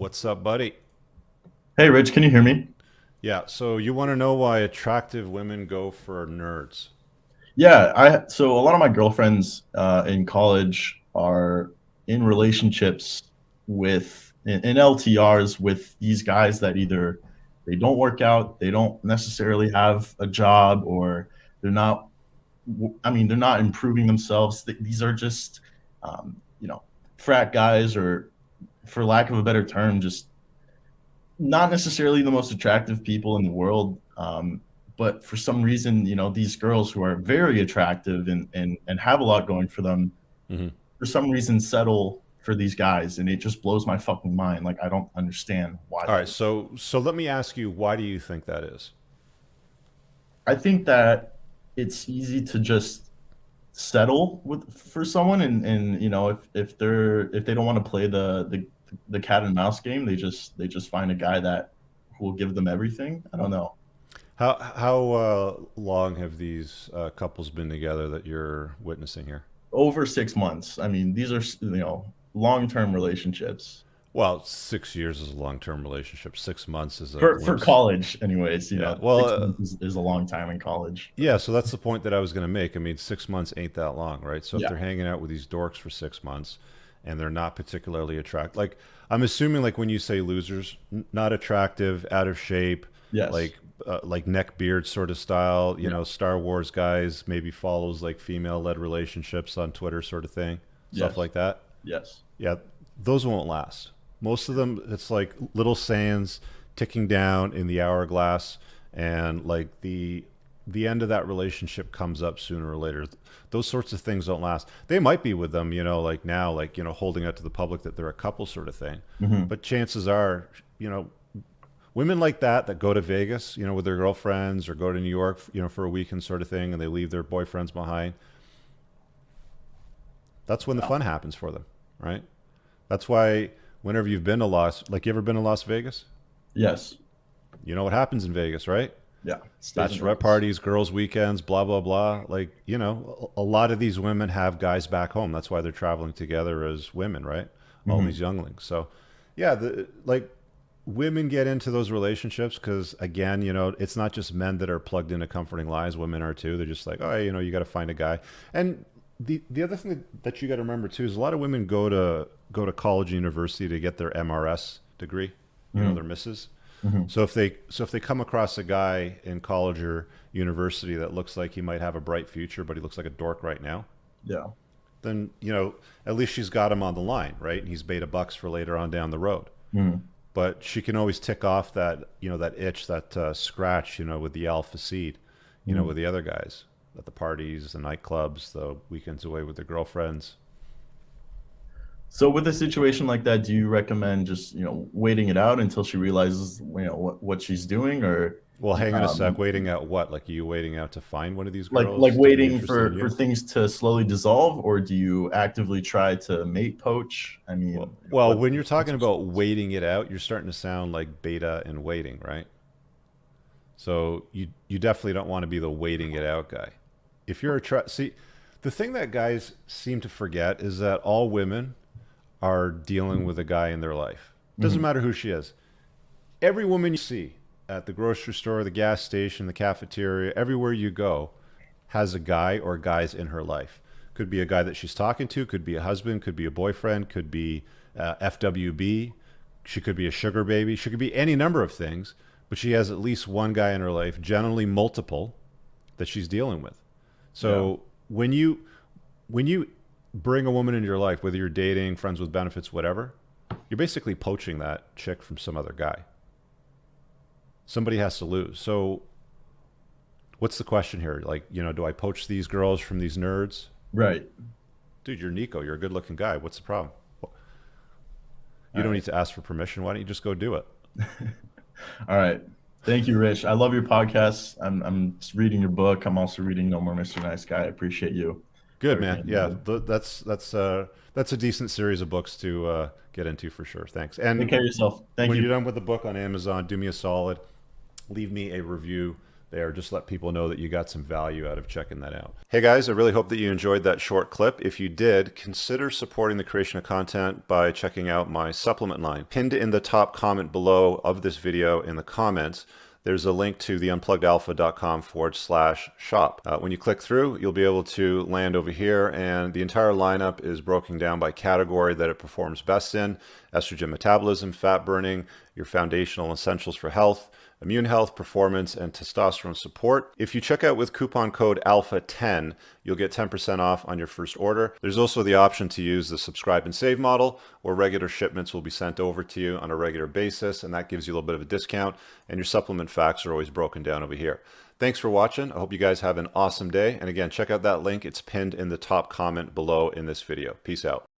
What's up, buddy? Hey, Rich, can you hear me? Yeah, so you want to know why attractive women go for nerds? Yeah, so a lot of my girlfriends in college are in relationships in LTRs with these guys that either they don't work out, they don't necessarily have a job, or they're not. They're not improving themselves. These are just, you know, frat guys, or for lack of a better term, just not necessarily the most attractive people in the world. But for some reason, these girls who are very attractive and have a lot going for them, Hmm. for some reason settle for these guys. And it just blows my fucking mind. Like, I don't understand why All that right, is. so let me ask you, why do you think that is? I think that it's easy to just settle with for someone, and if they don't want to play the cat and mouse game, they just find a guy that who will give them everything. I don't know. How long have these couples been together that you're witnessing here? Over 6 months. I mean, these are long-term relationships Well, 6 years is a long-term relationship. 6 months is a for glimpse. college, anyways. Yeah. Six months is a long time in college. Yeah. So that's the point that I was going to make. I mean, 6 months ain't that long, right? So if Yeah. they're hanging out with these dorks for 6 months and they're not particularly attractive, like I'm assuming, like when you say losers, not attractive, out of shape, Yes. like like neck beard sort of style, Yeah. Star Wars guys, maybe follows like female-led relationships on Twitter, sort of thing, stuff Yes. like that. Yes. Yeah, those won't last. Most of them, it's like little sands ticking down in the hourglass, and like the end of that relationship comes up sooner or later. Those sorts of things don't last. They might be with them, like now, like holding out to the public that they're a couple, sort of thing. Hmm. But chances are, women like that go to Vegas, with their girlfriends, or go to New York, for a weekend, sort of thing, and they leave their boyfriends behind. That's when the Yeah. fun happens for them, right? That's why whenever you've been to like, you ever been to Las Vegas? Yes. You know what happens in Vegas, right? Yeah. Stays in Bachelorette Vegas. parties, girls' weekends, blah blah blah. Like, a lot of these women have guys back home. That's why they're traveling together as women, right? All Hmm. these younglings. So, yeah, like women get into those relationships because, again, it's not just men that are plugged into comforting lies. Women are too. They're just like, oh, you got to find a guy. And the other thing that you got to remember too is a lot of women go to college, university to get their MRS degree. Hmm. Their misses. Hmm. So if they come across a guy in college or university that looks like he might have a bright future, but he looks like a dork right now, Yeah. then at least she's got him on the line, right? And he's beta bucks for later on down the road. Hmm. But she can always tick off that itch, that scratch, with the alpha seed, Hmm. with the other guys at the parties, the nightclubs, the weekends away with their girlfriends. So with a situation like that, do you recommend just waiting it out until she realizes what she's doing, or Well, hang on a sec. um, Waiting out what? Like, are you waiting out to find one of these like girls to be waiting interested in for you? things to slowly dissolve, or do you actively try to mate poach? I Well, mean, well, when you're what's talking your about stance? waiting it out, you're starting to sound like beta and waiting, right? So you definitely don't want to be the waiting it out guy. If you're see, the thing that guys seem to forget is that all women are dealing with a guy in their life. Doesn't Hmm. matter who she is. Every woman you see at the grocery store, the gas station, the cafeteria, everywhere you go, has a guy or guys in her life. Could be a guy that she's talking to, could be a husband, could be a boyfriend, could be FWB. She could be a sugar baby. She could be any number of things, but she has at least one guy in her life, generally multiple, that she's dealing with. Yeah. So when you bring a woman into your life, whether you're dating, friends with benefits, whatever, you're basically poaching that chick from some other guy. Somebody has to lose. So what's the question here? Like, do I poach these girls from these nerds? Right. Dude, you're Nico. You're a good looking guy. What's the problem? You All don't right. need to ask for permission. Why don't you just go do it? All right. Thank you, Rich. I love your podcast. I'm just reading your book. I'm also reading No More Mr. Nice Guy. I appreciate you. Good, man. Everything you Yeah, do. that's a decent series of books to get into for sure. Thanks. Take And care of yourself. Thank when you. you're done with the book on Amazon, do me a solid, leave me a review there. Just let people know that you got some value out of checking that out. Hey guys, I really hope that you enjoyed that short clip. If you did, consider supporting the creation of content by checking out my supplement line. Pinned in the top comment below of this video in the comments, there's a link to the unpluggedalpha.com/shop. When you click through, you'll be able to land over here, and the entire lineup is broken down by category that it performs best in: estrogen metabolism, fat burning, your foundational essentials for health, immune health, performance, and testosterone support. If you check out with coupon code ALPHA10, you'll get 10% off on your first order. There's also the option to use the subscribe and save model, where regular shipments will be sent over to you on a regular basis, and that gives you a little bit of a discount, and your supplement facts are always broken down over here. Thanks for watching. I hope you guys have an awesome day. And again, check out that link. It's pinned in the top comment below in this video. Peace out.